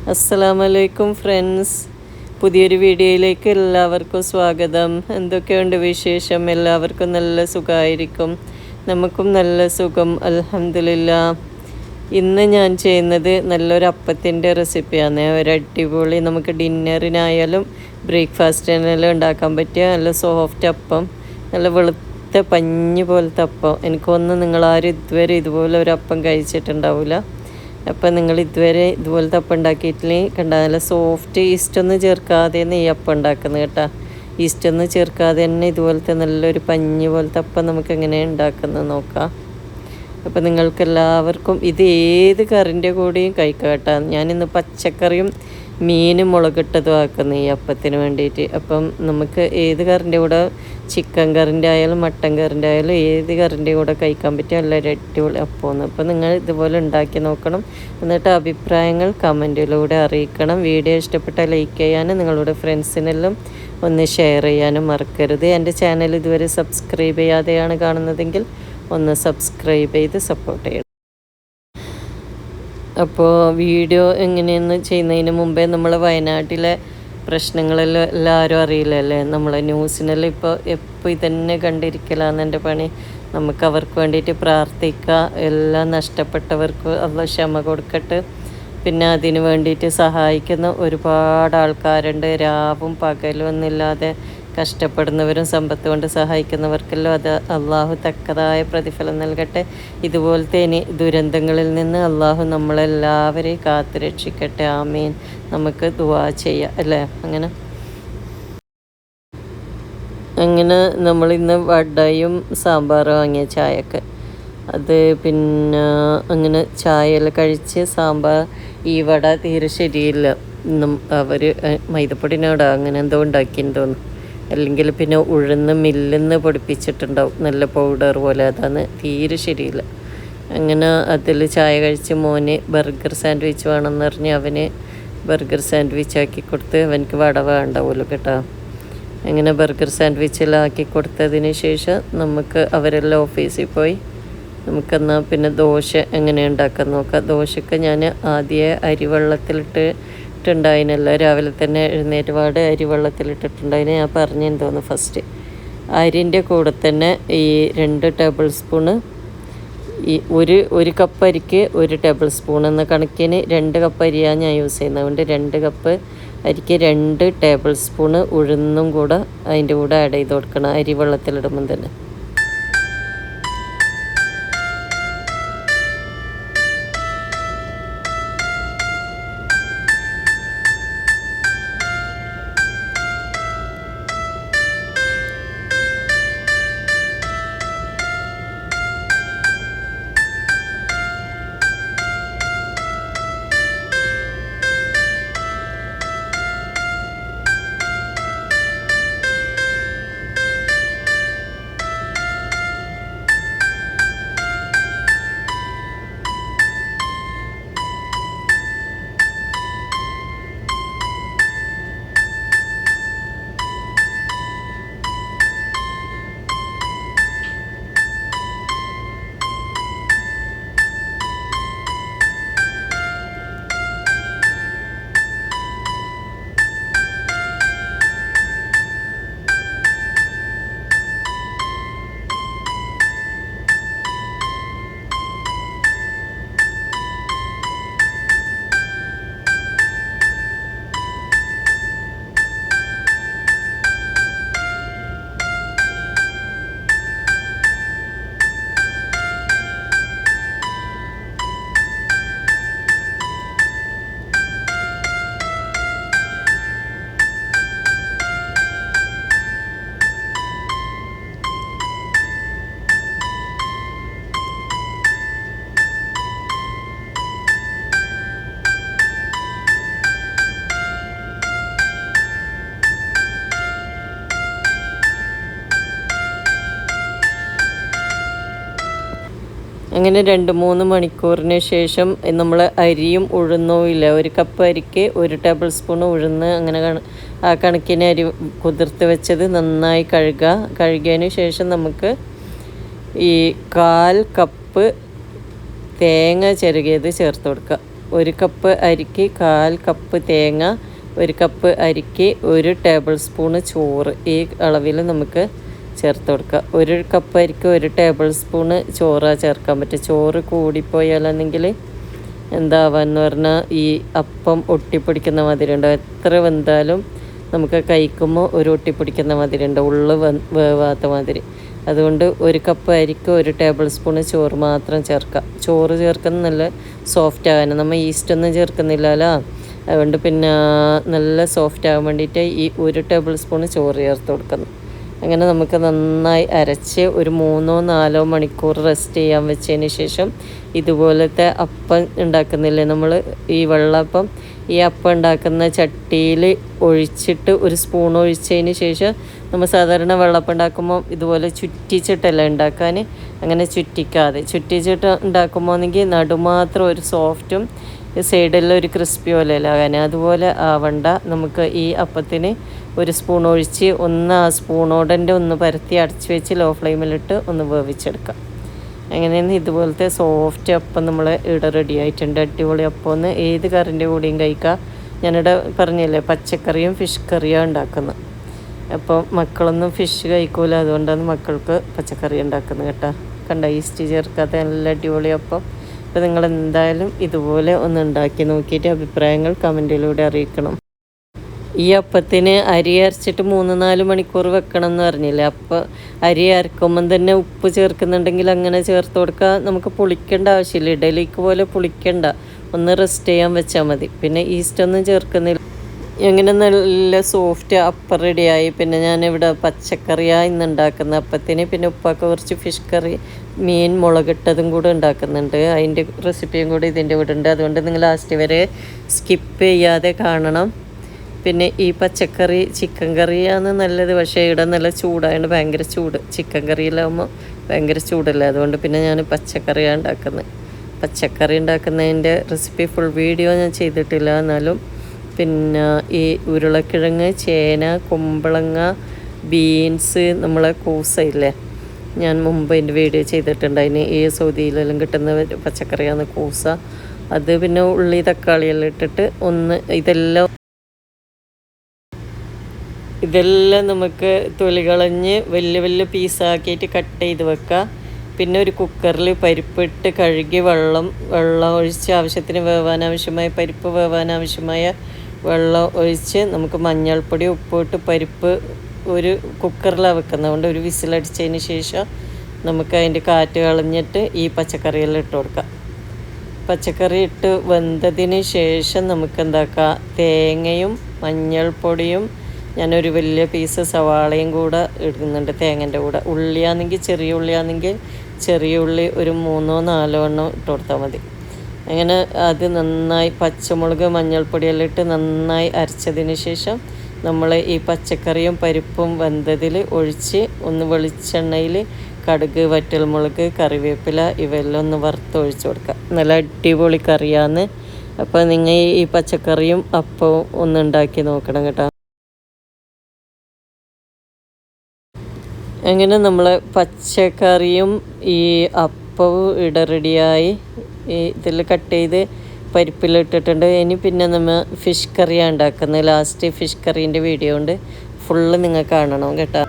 അസ്സലാമലൈക്കും ഫ്രണ്ട്സ്, പുതിയൊരു വീഡിയോയിലേക്ക് എല്ലാവർക്കും സ്വാഗതം. എന്തൊക്കെയുണ്ട് വിശേഷം? എല്ലാവർക്കും നല്ല സുഖമായിരിക്കും. നമുക്കും നല്ല സുഖം, അൽഹംദുലില്ലാ. ഇന്ന് ഞാൻ ചെയ്യുന്നത് നല്ലൊരു അപ്പത്തിൻ്റെ റെസിപ്പിയാണ്. ഒരു അടിപൊളി, നമുക്ക് ഡിന്നറിനായാലും ബ്രേക്ക്ഫാസ്റ്റിനെല്ലാം ഉണ്ടാക്കാൻ പറ്റിയ നല്ല സോഫ്റ്റ് അപ്പം, നല്ല വെളുത്ത പഞ്ഞ് പോലത്തെ അപ്പം. എനിക്കൊന്നും നിങ്ങളാരും ഇതുവരെ ഇതുപോലെ ഒരു അപ്പം കഴിച്ചിട്ടുണ്ടാവില്ല. അപ്പം നിങ്ങൾ ഇതുവരെ ഇതുപോലത്തെ അപ്പം ഉണ്ടാക്കിയിട്ടില്ലെങ്കിൽ കണ്ട, നല്ല സോഫ്റ്റ്, ഈസ്റ്റൊന്നും ചേർക്കാതെ ഈ അപ്പം ഉണ്ടാക്കുന്നത് കേട്ടോ. ഈസ്റ്റൊന്നും ചേർക്കാതെ തന്നെ ഇതുപോലത്തെ നല്ലൊരു പഞ്ഞ് പോലത്തെ അപ്പം നമുക്ക് എങ്ങനെയാണ് ഉണ്ടാക്കുന്നത് നോക്കാം. അപ്പം നിങ്ങൾക്കെല്ലാവർക്കും ഇത് ഏത് കറിൻ്റെ കൂടെയും കഴിക്കാം കേട്ടോ. ഞാനിന്ന് പച്ചക്കറിയും മീനും മുളകിട്ടതും ആക്കുന്നു ഈ അപ്പത്തിന് വേണ്ടിയിട്ട്. അപ്പം നമുക്ക് ഏത് കറിൻ്റെ കൂടെ, ചിക്കൻ കറിൻ്റെ ആയാലും മട്ടൻ കറിൻ്റെ ആയാലും ഏത് കറിൻ്റെ കൂടെ കഴിക്കാൻ പറ്റിയ നല്ല അടിപൊളി അപ്പമാണ്. അപ്പോൾ നിങ്ങൾ ഇതുപോലെ ഉണ്ടാക്കി നോക്കണം. എന്നിട്ട് അഭിപ്രായങ്ങൾ കമൻറ്റിലൂടെ അറിയിക്കണം. വീഡിയോ ഇഷ്ടപ്പെട്ടാൽ ലൈക്ക് ചെയ്യാനും നിങ്ങളുടെ ഫ്രണ്ട്സിനെല്ലാം ഒന്ന് ഷെയർ ചെയ്യാനും മറക്കരുത്. എൻ്റെ ചാനൽ ഇതുവരെ സബ്സ്ക്രൈബ് ചെയ്യാതെയാണ് കാണുന്നതെങ്കിൽ ഒന്ന് സബ്സ്ക്രൈബ് ചെയ്ത് സപ്പോർട്ട് ചെയ്യണം. അപ്പോൾ വീഡിയോ എങ്ങനെയെന്ന് ചെയ്യുന്നതിന് മുമ്പേ നമ്മൾ വയനാട്ടിലെ പ്രശ്നങ്ങളെല്ലാം എല്ലാവരും അറിയില്ലല്ലേ. നമ്മളെ ന്യൂസിനെല്ലാം എപ്പോൾ ഇതന്നെ കണ്ടിരിക്കലാന്ന് എൻ്റെ പണി. നമുക്ക് അവർക്ക് വേണ്ടിയിട്ട് പ്രാർത്ഥിക്കുക. എല്ലാം നഷ്ടപ്പെട്ടവർക്ക് അള്ളാഹ് ക്ഷമ കൊടുക്കട്ടെ. പിന്നെ അതിന് വേണ്ടിയിട്ട് സഹായിക്കുന്ന ഒരുപാട് ആൾക്കാരുണ്ട്. രാവും പകലും ഒന്നുമില്ലാതെ കഷ്ടപ്പെടുന്നവരും സമ്പത്ത് കൊണ്ട് സഹായിക്കുന്നവർക്കെല്ലാം അത് അള്ളാഹു തക്കതായ പ്രതിഫലം നൽകട്ടെ. ഇതുപോലത്തെ ഇനി ദുരന്തങ്ങളിൽ നിന്ന് അള്ളാഹു നമ്മളെല്ലാവരെയും കാത്തു രക്ഷിക്കട്ടെ. ആമീൻ. നമുക്ക് ദുആ ചെയ്യാം അല്ലേ. അങ്ങനെ നമ്മളിന്ന് വടയും സാമ്പാറും വാങ്ങിയ ചായക്ക്, അത് പിന്നെ അങ്ങനെ ചായയെല്ലാം കഴിച്ച് സാമ്പാർ, ഈ വട തീരെ ശരിയില്ല. അവർ മൈദപ്പൊടിനോടാ അങ്ങനെ എന്തോ ഉണ്ടാക്കിയെന്ന് തോന്നുന്നു. അല്ലെങ്കിൽ പിന്നെ ഉഴുന്ന് മില്ലിന്ന് പൊടിപ്പിച്ചിട്ടുണ്ടാവും, നല്ല പൗഡർ പോലെ. അതാണ് തീരെ ശരിയില്ല. അങ്ങനെ അതിൽ ചായ കഴിച്ച് മോന് ബർഗർ സാൻഡ്വിച്ച് വേണമെന്ന് പറഞ്ഞ് അവന് ബർഗർ സാൻഡ്വിച്ച് ആക്കി കൊടുത്ത്, അവനക്ക് വട വേണ്ടാവുമല്ലോ കേട്ടോ. അങ്ങനെ ബർഗർ സാൻഡ്വിച്ചെല്ലാം ആക്കി കൊടുത്തതിന് ശേഷം നമുക്ക് അവരെല്ലാം ഓഫീസിൽ പോയി. നമുക്കെന്നാൽ പിന്നെ ദോശ എങ്ങനെ ഉണ്ടാക്കാൻ നോക്കാം. ദോശക്ക് ഞാൻ ആദ്യമേ അരിവെള്ളത്തിലിട്ടിട്ടുണ്ടായിനല്ല, രാവിലെ തന്നെ എഴുന്നേറ്റ് പാട് അരിവെള്ളത്തിലിട്ടിട്ടുണ്ടായിന്. ഞാൻ പറഞ്ഞെന്ന് തോന്നുന്നു ഫസ്റ്റ്. അരിൻ്റെ കൂടെ തന്നെ ഈ 2 ടേബിൾ സ്പൂണ്, ഈ ഒരു കപ്പ് അരിക്ക് 1 ടേബിൾ സ്പൂൺ എന്ന കണക്കിന് 2 കപ്പ് അരിയാണ് ഞാൻ യൂസ് ചെയ്യുന്നത്. അതുകൊണ്ട് 2 കപ്പ് അരിക്ക് 2 ടേബിൾ സ്പൂണ് ഉഴുന്നും കൂടെ അതിൻ്റെ കൂടെ ആഡ് ചെയ്ത് കൊടുക്കണം അരി വെള്ളത്തിലിടുമ്പം തന്നെ. അങ്ങനെ 2-3 മണിക്കൂറിന് ശേഷം നമ്മൾ അരിയും ഉഴുന്നും ഇല്ല, 1 കപ്പ് അരിക്ക് 1 ടേബിൾ സ്പൂൺ ഉഴുന്ന്, അങ്ങനെ ആ കണക്കിന് അരി കുതിർത്ത് വെച്ചത് നന്നായി കഴുകിയതിന് ശേഷം നമുക്ക് ഈ 1/4 കപ്പ് തേങ്ങ ചിരകിയത് ചേർത്ത് കൊടുക്കുക. 1 കപ്പ് അരിക്ക് 1/4 കപ്പ് തേങ്ങ, 1 കപ്പ് അരിക്ക് 1 ടേബിൾ സ്പൂണ് ചോറ്, ഈ അളവിൽ നമുക്ക് ചേർത്ത് കൊടുക്കുക. 1 കപ്പ് അരിക്ക് 1 ടേബിൾ സ്പൂണ് ചോറാണ് ചേർക്കാൻ പറ്റുക. ചോറ് കൂടിപ്പോയാലെങ്കിൽ എന്താവാന്ന് പറഞ്ഞാൽ ഈ അപ്പം ഒട്ടിപ്പിടിക്കുന്ന മാതിരി ഉണ്ടാവും. എത്ര വെന്താലും നമുക്ക് കഴിക്കുമ്പോൾ ഒരു ഒട്ടിപ്പിടിക്കുന്ന മാതിരി ഉണ്ട്, ഉള്ളു വേവാത്ത മാതിരി. അതുകൊണ്ട് 1 കപ്പ് അരിക്ക് 1 ടേബിൾ സ്പൂണ് ചോറ് മാത്രം ചേർക്കാം. ചോറ് ചേർക്കുന്നത് നല്ല സോഫ്റ്റ് ആകാൻ, നമ്മൾ ഈസ്റ്റൊന്നും ചേർക്കുന്നില്ലല്ലോ. അതുകൊണ്ട് പിന്നെ നല്ല സോഫ്റ്റ് ആകാൻ വേണ്ടിയിട്ട് ഈ 1 ടേബിൾ സ്പൂണ് ചോറ് ചേർത്ത് കൊടുക്കുന്നു. അങ്ങനെ നമുക്ക് നന്നായി അരച്ച് ഒരു 3-4 മണിക്കൂർ റെസ്റ്റ് ചെയ്യാൻ വെച്ചതിന് ശേഷം ഇതുപോലത്തെ അപ്പം ഉണ്ടാക്കുന്നില്ലേ നമ്മൾ, ഈ വെള്ളപ്പം, ഈ അപ്പം ഉണ്ടാക്കുന്ന ചട്ടിയിൽ ഒഴിച്ചിട്ട് 1 സ്പൂൺ ഒഴിച്ചതിന് ശേഷം നമ്മൾ സാധാരണ വെള്ളപ്പം ഉണ്ടാക്കുമ്പോൾ ഇതുപോലെ ചുറ്റിച്ചിട്ടല്ല ഉണ്ടാക്കാൻ, അങ്ങനെ ചുറ്റിച്ചിട്ട് ഉണ്ടാക്കുമ്പോൾ ആണെങ്കിൽ നടുമാത്രം ഒരു സോഫ്റ്റും സൈഡെല്ലാം ഒരു ക്രിസ്പി പോലെ ആകാൻ, അതുപോലെ ആവണ്ട. നമുക്ക് ഈ അപ്പത്തിന് 1 സ്പൂൺ ഒഴിച്ച് ആ സ്പൂണോടൻ്റെ ഒന്ന് പരത്തി അടച്ച് വെച്ച് ലോ ഫ്ലെയിമിലിട്ട് ഒന്ന് വേവിച്ചെടുക്കാം. അങ്ങനെയാണ് ഇതുപോലത്തെ സോഫ്റ്റ് അപ്പം നമ്മൾ ഇവിടെ റെഡി ആയിട്ടുണ്ട്. അടിപൊളി അപ്പം ഒന്ന് ഏത് കറിൻ്റെ കൂടെയും കഴിക്കാം. ഞാനിവിടെ പറഞ്ഞില്ലേ പച്ചക്കറിയും ഫിഷ് കറിയാണ് ഉണ്ടാക്കുന്നത്. അപ്പോൾ മക്കളൊന്നും ഫിഷ് കഴിക്കൂല, അതുകൊണ്ടാണ് മക്കൾക്ക് പച്ചക്കറി ഉണ്ടാക്കുന്നത് കേട്ടോ. കണ്ട, ഈസ്റ്റ് ചേർക്കാത്ത നല്ല അടിപൊളി അപ്പം. അപ്പോൾ നിങ്ങൾ എന്തായാലും ഇതുപോലെ ഒന്ന് ഉണ്ടാക്കി നോക്കിയിട്ട് അഭിപ്രായങ്ങൾ കമൻറ്റിലൂടെ അറിയിക്കണം. ഈ അപ്പത്തിന് അരി അരച്ചിട്ട് 3-4 മണിക്കൂർ വെക്കണം എന്ന് പറഞ്ഞില്ലേ. അപ്പോൾ അരി അരക്കുമ്പം തന്നെ ഉപ്പ് ചേർക്കുന്നുണ്ടെങ്കിൽ അങ്ങനെ ചേർത്ത് കൊടുക്കുക. നമുക്ക് പുളിക്കേണ്ട ആവശ്യമില്ല, ഇഡലിക്ക് പോലെ പുളിക്കണ്ട, ഒന്ന് റെസ്റ്റ് ചെയ്യാൻ വെച്ചാൽ മതി. പിന്നെ ഈസ്റ്റൊന്നും ചേർക്കുന്നില്ല. അങ്ങനെ നല്ല സോഫ്റ്റ് അപ്പം റെഡിയായി. പിന്നെ ഞാനിവിടെ പച്ചക്കറിയാണ് ഇന്ന് ഉണ്ടാക്കുന്ന അപ്പത്തിന്. പിന്നെ ഉപ്പൊക്കെ കുറച്ച് ഫിഷ് കറി, മീൻ മുളകിട്ടതും കൂടെ ഉണ്ടാക്കുന്നുണ്ട്. അതിൻ്റെ റെസിപ്പിയും കൂടി ഇതിൻ്റെ കൂടെ ഉണ്ട്. അതുകൊണ്ട് നിങ്ങൾ ലാസ്റ്റ് വരെ സ്കിപ്പ് ചെയ്യാതെ കാണണം. പിന്നെ ഈ പച്ചക്കറി ചിക്കൻ കറിയാണ് നല്ലത്, പക്ഷേ ഇവിടെ നല്ല ചൂടായതുകൊണ്ട് ഭയങ്കര ചൂട്. ചിക്കൻ കറിയിലാകുമ്പോൾ ഭയങ്കര ചൂടല്ലേ, അതുകൊണ്ട് പിന്നെ ഞാൻ പച്ചക്കറിയാണ് ഉണ്ടാക്കുന്നത്. പച്ചക്കറി ഉണ്ടാക്കുന്നതിൻ്റെ റെസിപ്പി ഫുൾ വീഡിയോ ഞാൻ ചെയ്തിട്ടില്ല. എന്നാലും പിന്നെ ഈ ഉരുളക്കിഴങ്ങ്, ചേന, കുമ്പളങ്ങ, ബീൻസ്, നമ്മളെ കൂസയില്ലേ, ഞാൻ മുമ്പ് എൻ്റെ വീഡിയോ ചെയ്തിട്ടുണ്ട്. അതിന് ഈ സൗദിയിലെല്ലാം കിട്ടുന്ന പച്ചക്കറിയാണ് കൂസ. അത് പിന്നെ ഉള്ളി തക്കാളിയെല്ലാം ഇട്ടിട്ട് ഇതെല്ലാം നമുക്ക് തൊലി കളഞ്ഞ് വലിയ വലിയ പീസാക്കിയിട്ട് കട്ട് ചെയ്ത് വെക്കുക. പിന്നെ ഒരു കുക്കറിൽ പരിപ്പിട്ട് കഴുകി വെള്ളം ഒഴിച്ച് ആവശ്യത്തിന് പരിപ്പ് വേവാനാവശ്യമായ വെള്ളം ഒഴിച്ച് നമുക്ക് മഞ്ഞൾപ്പൊടി ഉപ്പിട്ട് പരിപ്പ് ഒരു കുക്കറിലാണ് വെക്കുന്നത്. അതുകൊണ്ട് ഒരു വിസിലടിച്ചതിന് ശേഷം നമുക്ക് അതിൻ്റെ കാറ്റ് കളഞ്ഞിട്ട് ഈ പച്ചക്കറിയെല്ലാം ഇട്ട് കൊടുക്കാം. പച്ചക്കറി ഇട്ട് വെന്തതിന് ശേഷം നമുക്ക് എന്താക്കാം, തേങ്ങയും മഞ്ഞൾപ്പൊടിയും, ഞാനൊരു വലിയ പീസ് സവാളയും കൂടെ ഇടുന്നുണ്ട് തേങ്ങൻ്റെ കൂടെ. ഉള്ളിയാണെങ്കിൽ ചെറിയ ഉള്ളിയാണെങ്കിൽ ചെറിയ ഉള്ളി ഒരു 3-4 എണ്ണം ഇട്ട് കൊടുത്താൽ മതി. അങ്ങനെ അത് നന്നായി പച്ചമുളക് മഞ്ഞൾപ്പൊടിയെല്ലാം ഇട്ട് നന്നായി അരച്ചതിന് ശേഷം നമ്മൾ ഈ പച്ചക്കറിയും പരിപ്പും വെന്തതിൽ ഒഴിച്ച് ഒന്ന് വെളിച്ചെണ്ണയിൽ കടുക്, വറ്റൽമുളക്, കറിവേപ്പില ഇവയെല്ലാം ഒന്ന് വറുത്തൊഴിച്ച് കൊടുക്കുക. നല്ല അടിപൊളി കറിയാണ്. അപ്പോൾ നിങ്ങൾ ഈ പച്ചക്കറിയും അപ്പവും ഒന്ന് ഉണ്ടാക്കി നോക്കണം കേട്ടോ. അങ്ങനെ നമ്മൾ പച്ചക്കറിയും ഈ അപ്പവും റെഡിയായി. ഇതിൽ കട്ട് ചെയ്ത് പരിപ്പിലിട്ടിട്ടുണ്ട്. ഇനി പിന്നെ നമ്മൾ ഫിഷ് കറിയാണ് ഉണ്ടാക്കുന്നത്. ലാസ്റ്റ് ഫിഷ് കറീൻ്റെ വീഡിയോ ഉണ്ട്, ഫുള്ള് നിങ്ങൾ കാണണം കേട്ടോ.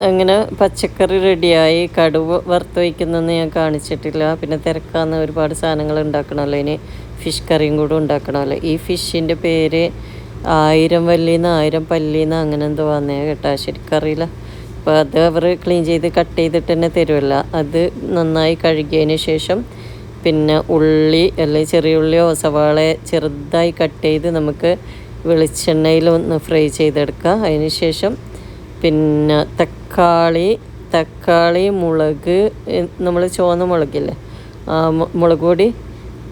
അങ്ങനെ പച്ചക്കറി റെഡിയായി. കടുവ വറുത്ത് വയ്ക്കുന്നതെന്ന് ഞാൻ കാണിച്ചിട്ടില്ല. പിന്നെ തിരക്കാന്ന് ഒരുപാട് സാധനങ്ങൾ ഉണ്ടാക്കണമല്ലോ, ഇനി ഫിഷ് കറിയും കൂടെ ഉണ്ടാക്കണമല്ലോ. ഈ ഫിഷിൻ്റെ പേര് 1000 വല്ലിന്ന് 1000 പല്ലിന്ന് അങ്ങനെ എന്തോ വന്നേ കേട്ടോ, ശരിക്കറിയില്ല. അപ്പോൾ അത് അവർ ക്ലീൻ ചെയ്ത് കട്ട് ചെയ്തിട്ട് തന്നെ തരുമല്ല. അത് നന്നായി കഴുകിയതിന് ശേഷം പിന്നെ ഉള്ളി അല്ലെങ്കിൽ ചെറിയ ഉള്ളിയോ സവാള ചെറുതായി കട്ട് ചെയ്ത് നമുക്ക് വെളിച്ചെണ്ണയിൽ ഒന്ന് ഫ്രൈ ചെയ്തെടുക്കുക. അതിന് ശേഷം പിന്നെ തക്കാളി മുളക്, നമ്മൾ ചുവന്ന മുളകില്ലേ, മുളക് പൊടി,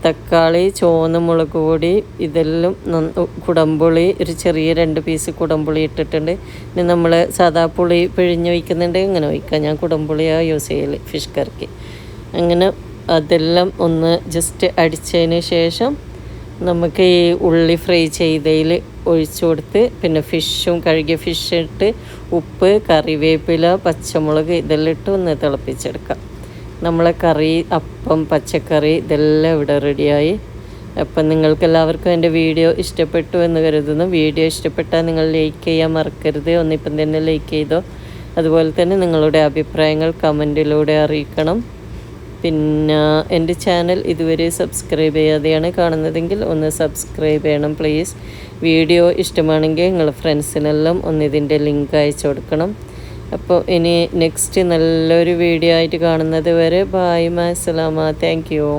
തക്കാളി, ചുവന്ന മുളക് പൊടി, ഇതെല്ലാം കുടംപുളി, ഒരു ചെറിയ 2 പീസ് കുടംപുളി ഇട്ടിട്ടുണ്ട്. ഇനി നമ്മൾ സാദാ പുളി പിഴിഞ്ഞ് വയ്ക്കുന്നുണ്ട്, ഇങ്ങനെ വയ്ക്കാം. ഞാൻ കുടംപുളിയാണ് യൂസ് ചെയ്യൽ ഫിഷ് കറിക്ക്. അങ്ങനെ അതെല്ലാം ഒന്ന് ജസ്റ്റ് അടിച്ചതിന് ശേഷം നമുക്ക് ഈ ഉള്ളി ഫ്രൈ ചെയ്തതിൽ ഒഴിച്ചു കൊടുത്ത് പിന്നെ ഫിഷും കഴുകിയ ഫിഷ് ഇട്ട് ഉപ്പ്, കറിവേപ്പില, പച്ചമുളക് ഇതെല്ലാം ഇട്ട് ഒന്ന് തിളപ്പിച്ചെടുക്കാം. നമ്മളെ കറി, അപ്പം, പച്ചക്കറി ഇതെല്ലാം ഇവിടെ റെഡിയായി. അപ്പം നിങ്ങൾക്കെല്ലാവർക്കും എൻ്റെ വീഡിയോ ഇഷ്ടപ്പെട്ടു എന്ന് കരുതുന്നു. വീഡിയോ ഇഷ്ടപ്പെട്ടാൽ നിങ്ങൾ ലൈക്ക് ചെയ്യാൻ മറക്കരുത്. ഒന്നിപ്പം തന്നെ ലൈക്ക് ചെയ്തോ. അതുപോലെ തന്നെ നിങ്ങളുടെ അഭിപ്രായങ്ങൾ കമൻറ്റിലൂടെ അറിയിക്കണം. പിന്നെ എൻ്റെ ചാനൽ ഇതുവരെ സബ്സ്ക്രൈബ് ചെയ്യാതെയാണ് കാണുന്നതെങ്കിൽ ഒന്ന് സബ്സ്ക്രൈബ് ചെയ്യണം പ്ലീസ്. വീഡിയോ ഇഷ്ടമാണെങ്കിൽ നിങ്ങൾ ഫ്രണ്ട്സിനെല്ലാം ഒന്ന് ഇതിൻ്റെ ലിങ്ക് അയച്ചു കൊടുക്കണം. അപ്പോൾ ഇനി നെക്സ്റ്റ് നല്ലൊരു വീഡിയോ ആയിട്ട് കാണുന്നത് വരെ ബായ്, അസ്സലാമ, താങ്ക് യു.